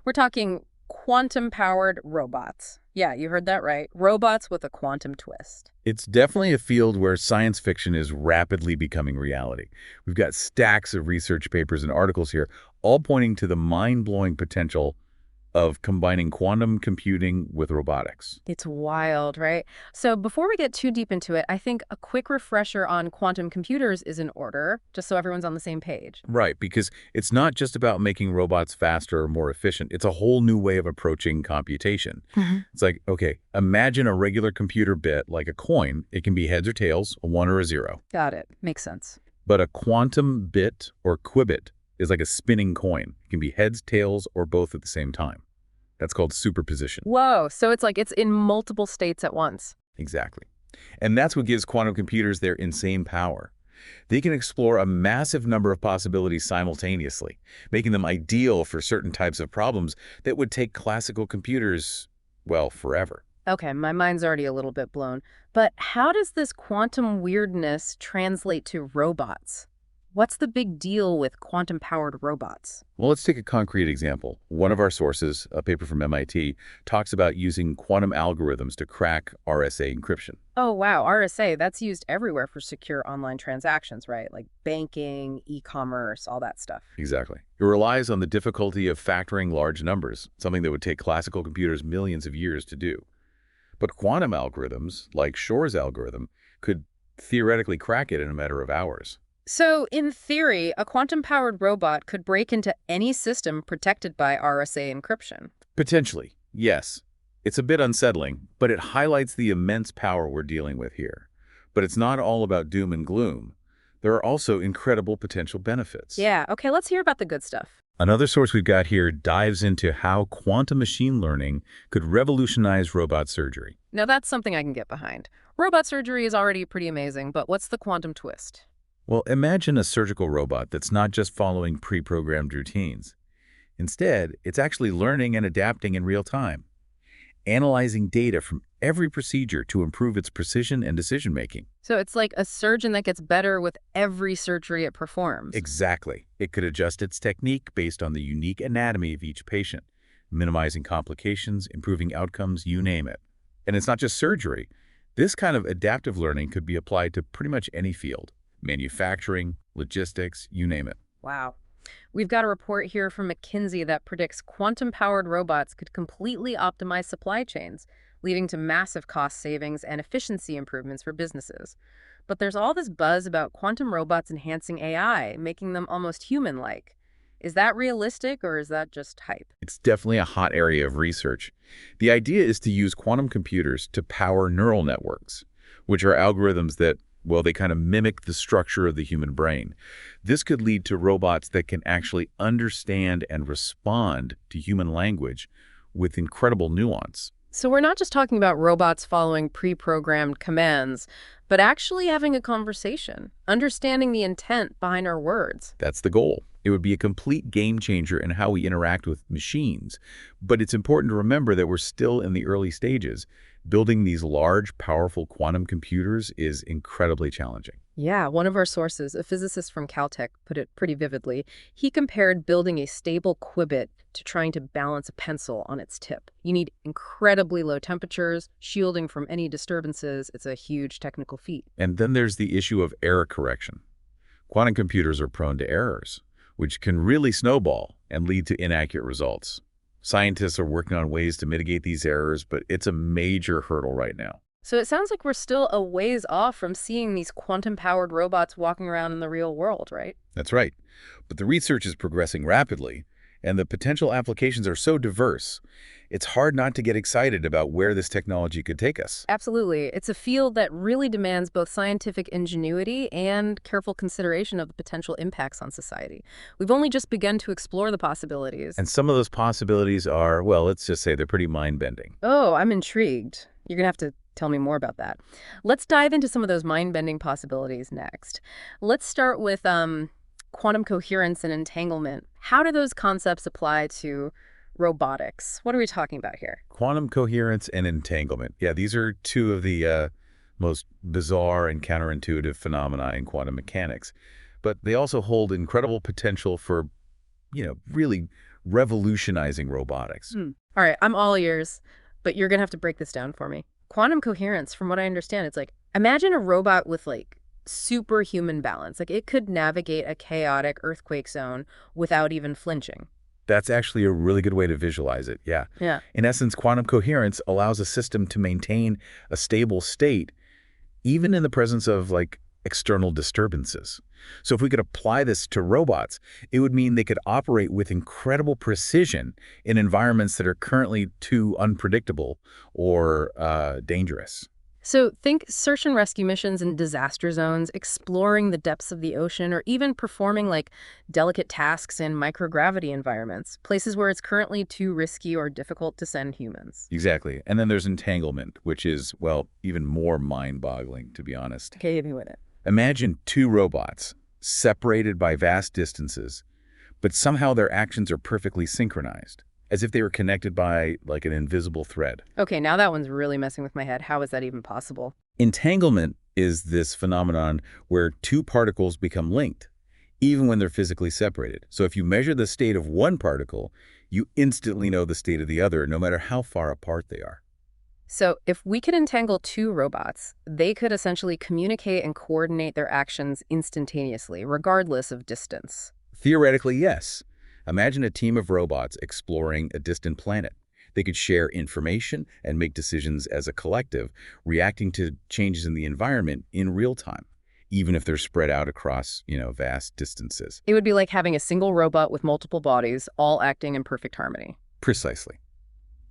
We're talking quantum-powered robots. Yeah, you heard that right. Robots with a quantum twist. It's definitely a field where science fiction is rapidly becoming reality. We've got stacks of research papers and articles here, all pointing to the mind-blowing potential of combining quantum computing with robotics. It's wild, right? So before we get too deep into it, I think a quick refresher on quantum computers is in order, just so everyone's on the same page. Right, because it's not just about making robots faster or more efficient. It's a whole new way of approaching computation. Mhm. It's like, okay, imagine a regular computer bit like a coin. It can be heads or tails, a 1 or a 0. Got it. Makes sense. But a quantum bit or qubit is like a spinning coin. It can be heads, tails, or both at the same time. That's called superposition. Whoa, so it's like it's in multiple states at once. Exactly. And that's what gives quantum computers their insane power. They can explore a massive number of possibilities simultaneously, making them ideal for certain types of problems that would take classical computers, well, forever. Okay, my mind's already a little bit blown. But how does this quantum weirdness translate to robots? What's the big deal with quantum-powered robots? Well, let's take a concrete example. One of our sources, a paper from MIT, talks about using quantum algorithms to crack RSA encryption. Oh, wow, RSA, that's used everywhere for secure online transactions, right? Like banking, e-commerce, all that stuff. Exactly. It relies on the difficulty of factoring large numbers, something that would take classical computers millions of years to do. But quantum algorithms, like Shor's algorithm, could theoretically crack it in a matter of hours. So, in theory, a quantum-powered robot could break into any system protected by RSA encryption. Potentially, yes. It's a bit unsettling, but it highlights the immense power we're dealing with here. But it's not all about doom and gloom. There are also incredible potential benefits. Yeah, okay, let's hear about the good stuff. Another source we've got here dives into how quantum machine learning could revolutionize robot surgery. Now, that's something I can get behind. Robot surgery is already pretty amazing, but what's the quantum twist? Well, imagine a surgical robot that's not just following pre-programmed routines. Instead, it's actually learning and adapting in real time, analyzing data from every procedure to improve its precision and decision-making. So it's like a surgeon that gets better with every surgery it performs. Exactly. It could adjust its technique based on the unique anatomy of each patient, minimizing complications, improving outcomes, you name it. And it's not just surgery. This kind of adaptive learning could be applied to pretty much any field. Manufacturing, logistics, you name it. Wow. We've got a report here from McKinsey that predicts quantum-powered robots could completely optimize supply chains, leading to massive cost savings and efficiency improvements for businesses. But there's all this buzz about quantum robots enhancing AI, making them almost human-like. Is that realistic or is that just hype? It's definitely a hot area of research. The idea is to use quantum computers to power neural networks, which are algorithms that, well, they kind of mimic the structure of the human brain. This could lead to robots that can actually understand and respond to human language with incredible nuance. So we're not just talking about robots following pre-programmed commands, but actually having a conversation, understanding the intent behind our words. That's the goal. It would be a complete game changer in how we interact with machines. But it's important to remember that we're still in the early stages. Building these large, powerful quantum computers is incredibly challenging. Yeah, one of our sources, a physicist from Caltech, put it pretty vividly. He compared building a stable qubit to trying to balance a pencil on its tip. You need incredibly low temperatures, shielding from any disturbances. It's a huge technical feat. And then there's the issue of error correction. Quantum computers are prone to errors, which can really snowball and lead to inaccurate results. Scientists are working on ways to mitigate these errors, but it's a major hurdle right now. So it sounds like we're still a ways off from seeing these quantum-powered robots walking around in the real world, right? That's right. But the research is progressing rapidly, and the potential applications are so diverse, it's hard not to get excited about where this technology could take us. Absolutely. It's a field that really demands both scientific ingenuity and careful consideration of the potential impacts on society. We've only just begun to explore the possibilities. And some of those possibilities are, well, let's just say they're pretty mind-bending. Oh, I'm intrigued. You're going to have to tell me more about that. Let's dive into some of those mind-bending possibilities next. Let's start with quantum coherence and entanglement. How do those concepts apply to robotics? What are we talking about here? Quantum coherence and entanglement. Yeah, these are two of the most bizarre and counterintuitive phenomena in quantum mechanics. But they also hold incredible potential for, really revolutionizing robotics. All right, I'm all ears, but you're going to have to break this down for me. Quantum coherence, from what I understand, it's like, imagine a robot with superhuman balance. Like it could navigate a chaotic earthquake zone without even flinching. That's actually a really good way to visualize it, yeah. Yeah. In essence, quantum coherence allows a system to maintain a stable state even in the presence of external disturbances. So if we could apply this to robots, it would mean they could operate with incredible precision in environments that are currently too unpredictable or dangerous. So think search and rescue missions in disaster zones, exploring the depths of the ocean, or even performing delicate tasks in microgravity environments, places where it's currently too risky or difficult to send humans. Exactly. And then there's entanglement, which is, well, even more mind-boggling, to be honest. Okay, hit me with it. Imagine two robots separated by vast distances, but somehow their actions are perfectly synchronized, as if they were connected by an invisible thread. Okay, now that one's really messing with my head. How is that even possible? Entanglement is this phenomenon where two particles become linked, even when they're physically separated. So if you measure the state of one particle, you instantly know the state of the other, no matter how far apart they are. So if we could entangle two robots, they could essentially communicate and coordinate their actions instantaneously, regardless of distance. Theoretically, yes. Imagine a team of robots exploring a distant planet. They could share information and make decisions as a collective, reacting to changes in the environment in real time, even if they're spread out across, vast distances. It would be like having a single robot with multiple bodies, all acting in perfect harmony. Precisely.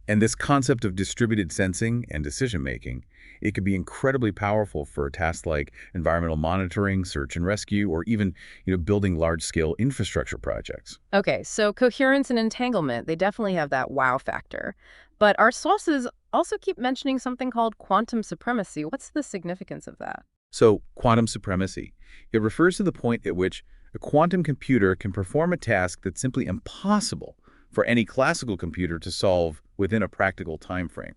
And this concept of distributed sensing and decision-making, it could be incredibly powerful for tasks like environmental monitoring, search and rescue, or even, building large-scale infrastructure projects. Okay, so coherence and entanglement, they definitely have that wow factor. But our sources also keep mentioning something called quantum supremacy. What's the significance of that? So, quantum supremacy. It refers to the point at which a quantum computer can perform a task that's simply impossible for any classical computer to solve within a practical time frame.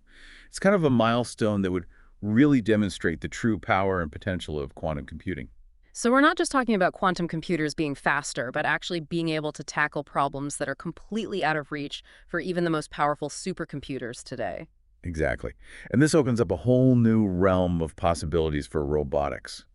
It's kind of a milestone that would really demonstrate the true power and potential of quantum computing. So we're not just talking about quantum computers being faster, but actually being able to tackle problems that are completely out of reach for even the most powerful supercomputers today. Exactly. And this opens up a whole new realm of possibilities for robotics.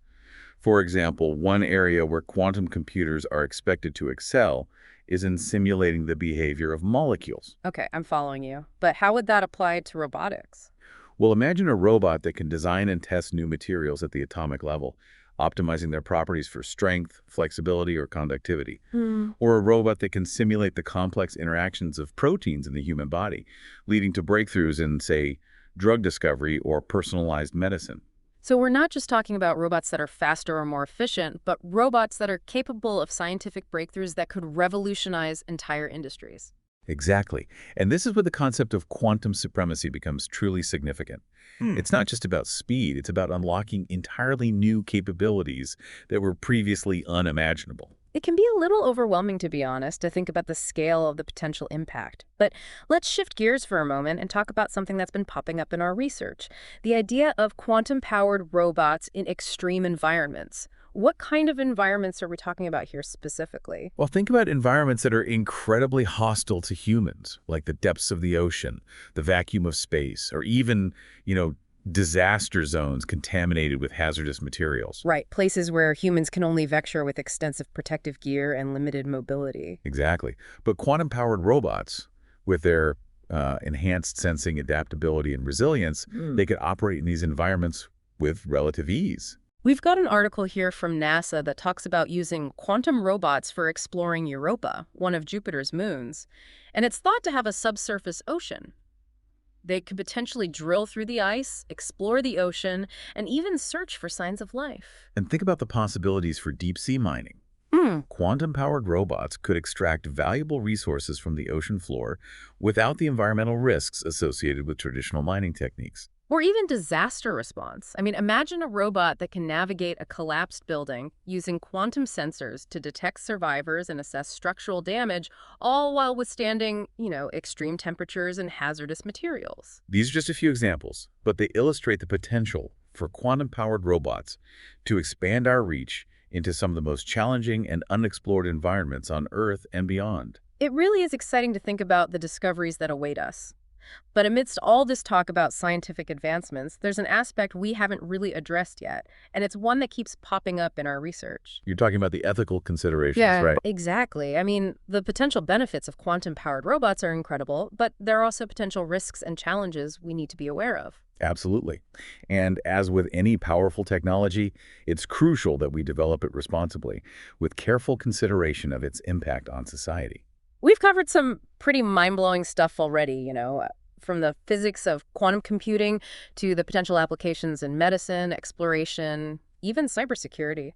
For example, one area where quantum computers are expected to excel is in simulating the behavior of molecules. Okay, I'm following you. But how would that apply to robotics? Well, imagine a robot that can design and test new materials at the atomic level, optimizing their properties for strength, flexibility, or conductivity. Or a robot that can simulate the complex interactions of proteins in the human body, leading to breakthroughs in, say, drug discovery or personalized medicine. So we're not just talking about robots that are faster or more efficient, but robots that are capable of scientific breakthroughs that could revolutionize entire industries. Exactly. And this is where the concept of quantum supremacy becomes truly significant. It's not just about speed, it's about unlocking entirely new capabilities that were previously unimaginable. It can be a little overwhelming, to be honest, to think about the scale of the potential impact. But let's shift gears for a moment and talk about something that's been popping up in our research, the idea of quantum-powered robots in extreme environments. What kind of environments are we talking about here specifically? Well, think about environments that are incredibly hostile to humans, like the depths of the ocean, the vacuum of space, or even, disaster zones contaminated with hazardous materials. Right, places where humans can only venture with extensive protective gear and limited mobility. Exactly. But quantum-powered robots, with their enhanced sensing, adaptability, and resilience, they could operate in these environments with relative ease. We've got an article here from NASA that talks about using quantum robots for exploring Europa, one of Jupiter's moons, and it's thought to have a subsurface ocean. They could potentially drill through the ice, explore the ocean, and even search for signs of life. And think about the possibilities for deep-sea mining. Quantum-powered robots could extract valuable resources from the ocean floor without the environmental risks associated with traditional mining techniques. Or even disaster response. I mean, imagine a robot that can navigate a collapsed building using quantum sensors to detect survivors and assess structural damage, all while withstanding, extreme temperatures and hazardous materials. These are just a few examples, but they illustrate the potential for quantum-powered robots to expand our reach into some of the most challenging and unexplored environments on Earth and beyond. It really is exciting to think about the discoveries that await us. But amidst all this talk about scientific advancements, there's an aspect we haven't really addressed yet, and it's one that keeps popping up in our research. You're talking about the ethical considerations, Yeah, right? exactly. I mean, the potential benefits of quantum-powered robots are incredible, but there are also potential risks and challenges we need to be aware of. Absolutely. And as with any powerful technology, it's crucial that we develop it responsibly, with careful consideration of its impact on society. We've covered some pretty mind-blowing stuff already, from the physics of quantum computing to the potential applications in medicine, exploration, even cybersecurity.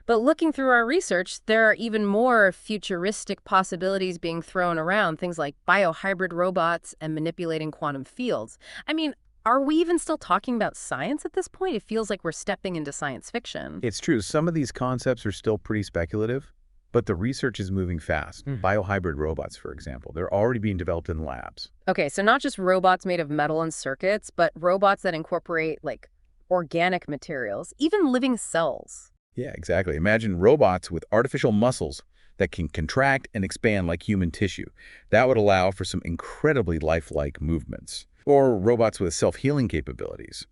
But looking through our research, there are even more futuristic possibilities being thrown around, things like biohybrid robots and manipulating quantum fields. I mean, are we even still talking about science at this point? It feels like we're stepping into science fiction. It's true, some of these concepts are still pretty speculative, but the research is moving fast. Biohybrid robots, for example, they're already being developed in labs. Okay, so not just robots made of metal and circuits, but robots that incorporate, like, organic materials, even living cells. Yeah, exactly. Imagine robots with artificial muscles that can contract and expand like human tissue. That would allow for some incredibly lifelike movements. Or robots with self-healing capabilities,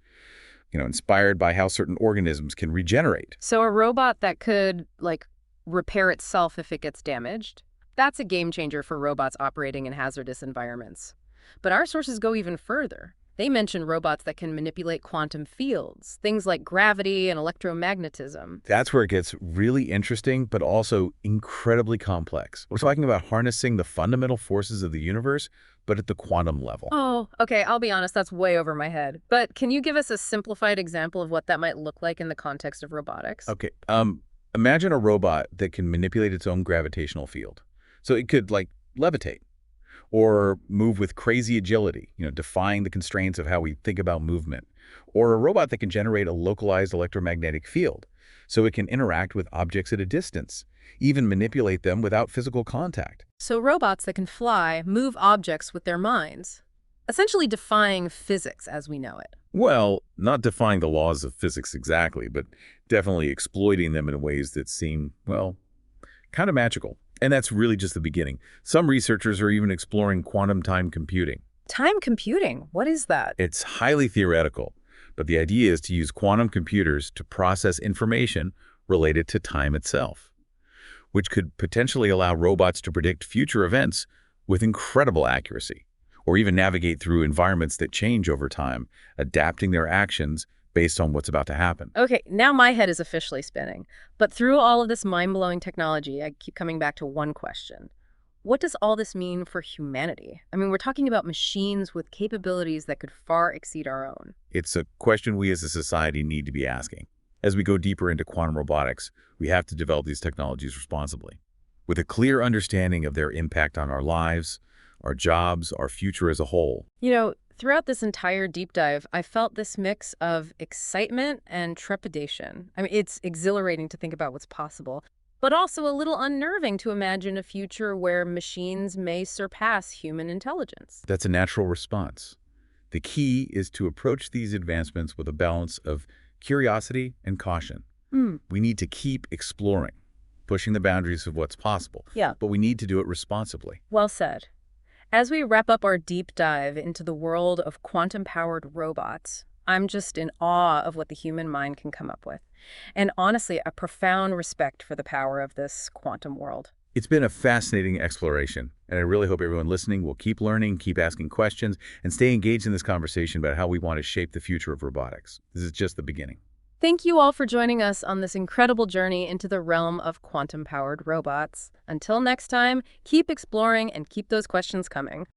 inspired by how certain organisms can regenerate. So a robot that could, like, repair itself if it gets damaged, that's a game changer for robots operating in hazardous environments. But our sources go even further. They mention robots that can manipulate quantum fields, things like gravity and electromagnetism. That's where it gets really interesting, but also incredibly complex. We're talking about harnessing the fundamental forces of the universe, but at the quantum level. Oh, okay, I'll be honest, that's way over my head. But can you give us a simplified example of what that might look like in the context of robotics? Okay, imagine a robot that can manipulate its own gravitational field. So it could, like, levitate or move with crazy agility, defying the constraints of how we think about movement. Or a robot that can generate a localized electromagnetic field, so it can interact with objects at a distance, even manipulate them without physical contact. So robots that can fly move objects with their minds, essentially defying physics as we know it. Well, not defying the laws of physics exactly, but definitely exploiting them in ways that seem, well, kind of magical. And that's really just the beginning. Some researchers are even exploring quantum time computing. Time computing, what is that? It's highly theoretical, but the idea is to use quantum computers to process information related to time itself, which could potentially allow robots to predict future events with incredible accuracy, or even navigate through environments that change over time, adapting their actions based on what's about to happen. Okay, now my head is officially spinning. But through all of this mind-blowing technology, I keep coming back to one question. What does all this mean for humanity? I mean, we're talking about machines with capabilities that could far exceed our own. It's a question we as a society need to be asking. As we go deeper into quantum robotics, we have to develop these technologies responsibly, with a clear understanding of their impact on our lives, our jobs, our future as a whole. Throughout this entire deep dive, I felt this mix of excitement and trepidation. I mean, it's exhilarating to think about what's possible, but also a little unnerving to imagine a future where machines may surpass human intelligence. That's a natural response. The key is to approach these advancements with a balance of curiosity and caution. We need to keep exploring, pushing the boundaries of what's possible, Yeah, but we need to do it responsibly. well said. As we wrap up our deep dive into the world of quantum-powered robots, I'm just in awe of what the human mind can come up with. And honestly, a profound respect for the power of this quantum world. It's been a fascinating exploration, and I really hope everyone listening will keep learning, keep asking questions, and stay engaged in this conversation about how we want to shape the future of robotics. This is just the beginning. Thank you all for joining us on this incredible journey into the realm of quantum-powered robots. Until next time, keep exploring and keep those questions coming.